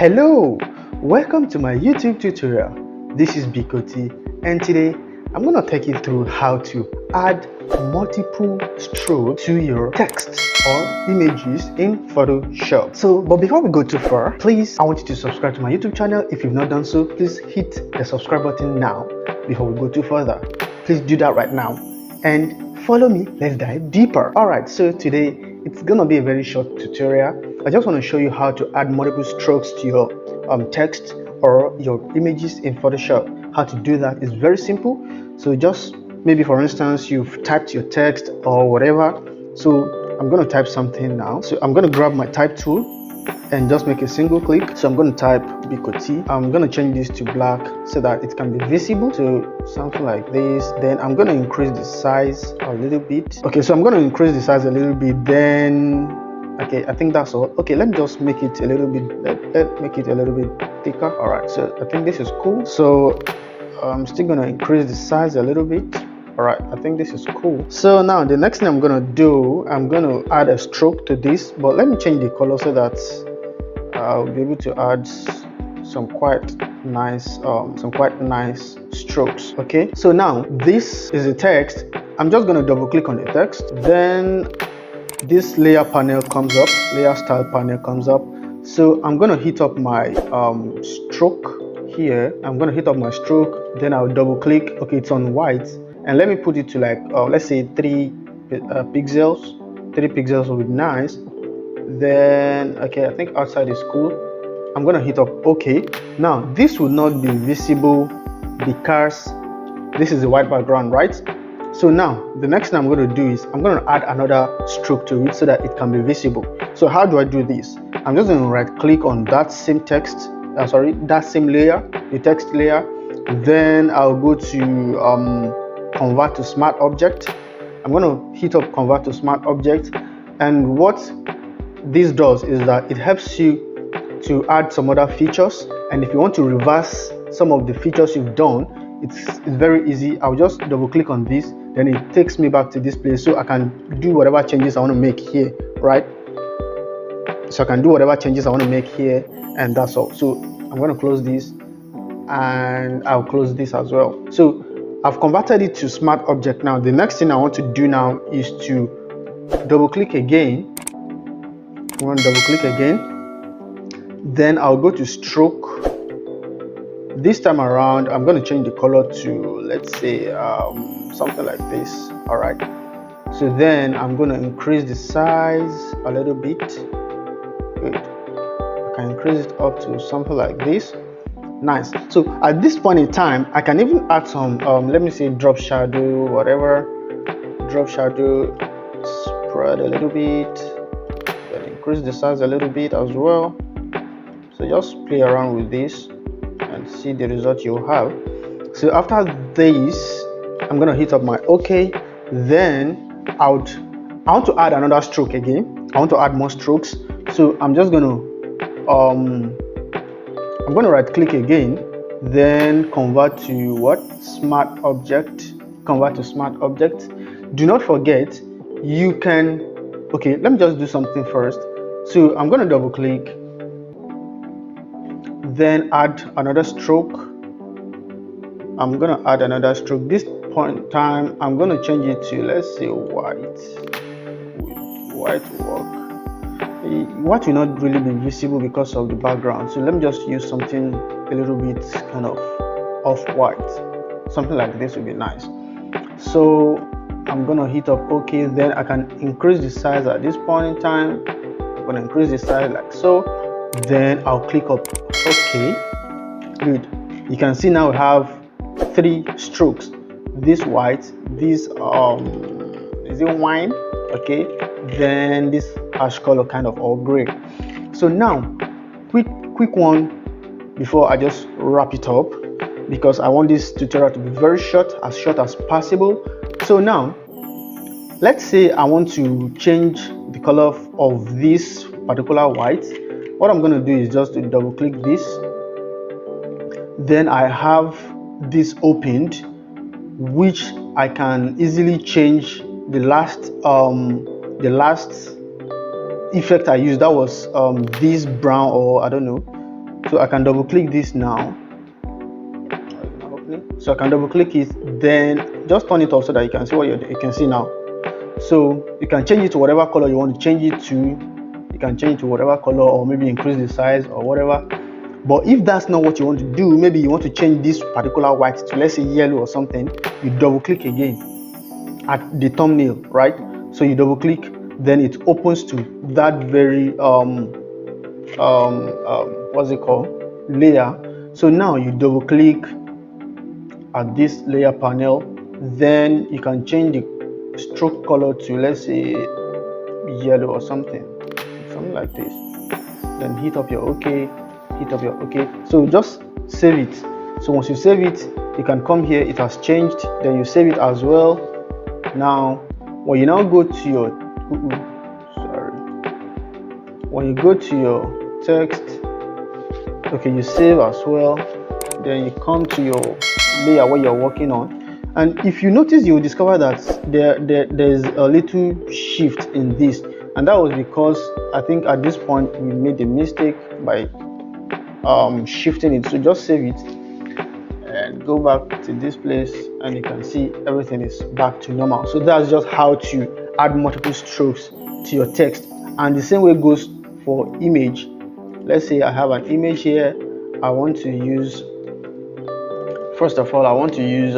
Hello, welcome to my YouTube tutorial. This is Bikoti, and today I'm going to take you through how to add multiple strokes to your text or images in Photoshop. But before we go too far, please, I want you to subscribe to my YouTube channel. If you've not done so, please hit the subscribe button now before we go too further. Please do that right now and follow me. Let's dive deeper. Alright, so today it's gonna be a very short tutorial. I just want to show you how to add multiple strokes to your text or your images in Photoshop. How to do that is very simple. So just maybe for instance you've typed your text or whatever. So I'm going to type something now. So I'm going to grab my type tool and just make a single click. So I'm going to type Bikoti. I'm going to change this to black so that it can be visible. So something like this. Then I'm going to increase the size a little bit. Okay, so I'm going to increase the size a little bit. Then okay, I think that's all. Okay, let me just make it a little bit, let make it a little bit thicker. All right, so I think this is cool. So I'm still gonna increase the size a little bit. All right, I think this is cool. So now the next thing I'm gonna do, I'm gonna add a stroke to this, but let me change the color so that I'll be able to add some quite nice strokes. Okay, so now this is the text. I'm just gonna double click on the text, then this layer panel comes up, layer style panel comes up. So I'm going to hit up my stroke here. I'm going to hit up my stroke, then I'll double click. Okay, it's on white, and let me put it to like let's say 3 pixels. 3 pixels will be nice. Then okay, I think outside is cool. I'm going to hit up OK. Now this will not be visible because this is a white background, right? So now the next thing I'm going to do is I'm going to add another stroke to it so that it can be visible. So how do I do this? I'm just going to right click on that same text, that same layer, the text layer. Then I'll go to convert to smart object. I'm going to hit up convert to smart object, and what this does is that it helps you to add some other features, and if you want to reverse some of the features you've done, it's very easy. I'll just double click on this, then it takes me back to this place, so I can do whatever changes I want to make here, right? So I can do whatever changes I want to make here, and that's all. So I'm going to close this, and I'll close this as well. So I've converted it to smart object. Now the next thing I want to do now is to double click again. I'm going to double click again, then I'll go to stroke. This time around I'm going to change the color to, let's say something like this. All right, so then I'm going to increase the size a little bit. Good, I can increase it up to something like this. Nice. So at this point in time I can even add some let me say drop shadow, whatever. Drop shadow, spread a little bit, then increase the size a little bit as well. So just play around with this and see the result you'll have. So after this I'm gonna hit up my OK. Then I want to add another stroke again. I want to add more strokes, so I'm just gonna right click again, then convert to what? Smart object. Convert to smart object. Do not forget you can, okay, let me just do something first. So I'm gonna double click, then add another stroke. I'm gonna add another stroke. This point in time I'm gonna change it to, let's say, white. White work. White will not really be visible because of the background, so let me just use something a little bit kind of off-white. Something like this would be nice. So I'm gonna hit up OK. Then I can increase the size at this point in time. I'm gonna increase the size like so. Then I'll click up OK. Good. You can see now we have 3 strokes. This white, this is it wine? Okay. Then this ash color, kind of all gray. So now quick one before I just wrap it up, because I want this tutorial to be very short as possible. So now let's say I want to change the color of this particular white. What I'm going to do is just to double click this, then I have this opened, which I can easily change the last effect I used. That was this brown, or I don't know, So I can double click this now. So I can double click it, then just turn it off so that you can see what you can see now. So you can change it to whatever color you want to change it to. You can change it to whatever color, or maybe increase the size or whatever. But if that's not what you want to do, maybe you want to change this particular white to, let's say, yellow or something, you double click again at the thumbnail, right? So you double click, then it opens to that very what's it called, layer. So now you double click at this layer panel, then you can change the stroke color to, let's say, yellow or something like this. Then hit up your OK, hit up your OK. So just save it. So once you save it, you can come here, it has changed, then you save it as well. Now when you now go to your when you go to your text, okay, you save as well, then you come to your layer where you're working on, and if you notice, you will discover that there's a little shift in this, and that was because I think at this point we made a mistake by shifting it. So just save it and go back to this place, and you can see everything is back to normal. So that's just how to add multiple strokes to your text, and the same way goes for image. Let's say I have an image here. I want to use, first of all, I want to use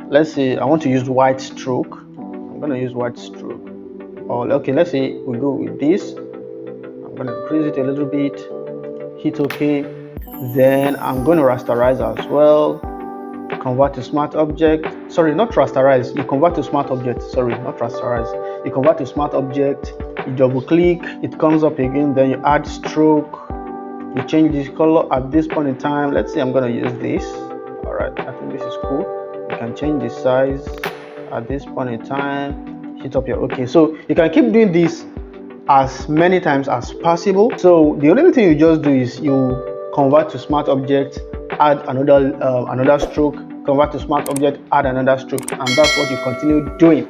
let's say I want to use white stroke. I'm going to use white stroke. Or okay, let's say we go with this. I'm going to increase it a little bit, hit OK. Then I'm going to rasterize as well, convert to smart object. Sorry, not rasterize, you convert to smart object. Sorry, not rasterize, you convert to smart object. You double click, it comes up again, then you add stroke, you change this color at this point in time. Let's say I'm going to use this. All right, I think this is cool. You can change the size at this point in time, hit up your OK. So you can keep doing this as many times as possible. So the only thing you just do is you convert to smart object, add another stroke, convert to smart object, add another stroke, and that's what you continue doing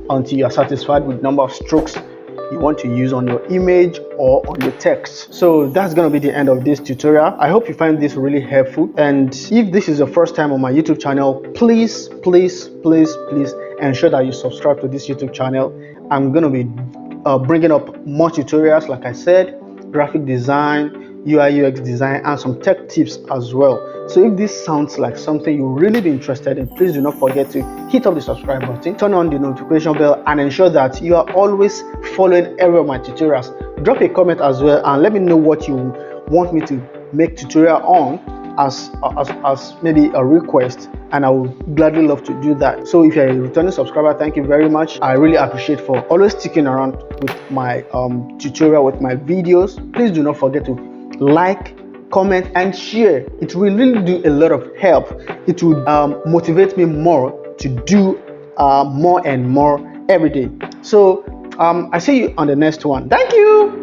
until you are satisfied with the number of strokes you want to use on your image or on your text. So that's going to be the end of this tutorial. I hope you find this really helpful, and if this is your first time on my YouTube channel, please ensure that you subscribe to this YouTube channel. I'm going to be bringing up more tutorials, like I said, graphic design, UI UX design, and some tech tips as well. So if this sounds like something you really be interested in, please do not forget to hit up the subscribe button, turn on the notification bell, and ensure that you are always following every of my tutorials. Drop a comment as well and let me know what you want me to make tutorial on as maybe a request, and I would gladly love to do that. So if you're a returning subscriber, thank you very much. I really appreciate for always sticking around with my tutorial, with my videos. Please do not forget to like, comment, and share. It will really do a lot of help. It would motivate me more to do more and more every day. So I see you on the next one. Thank you.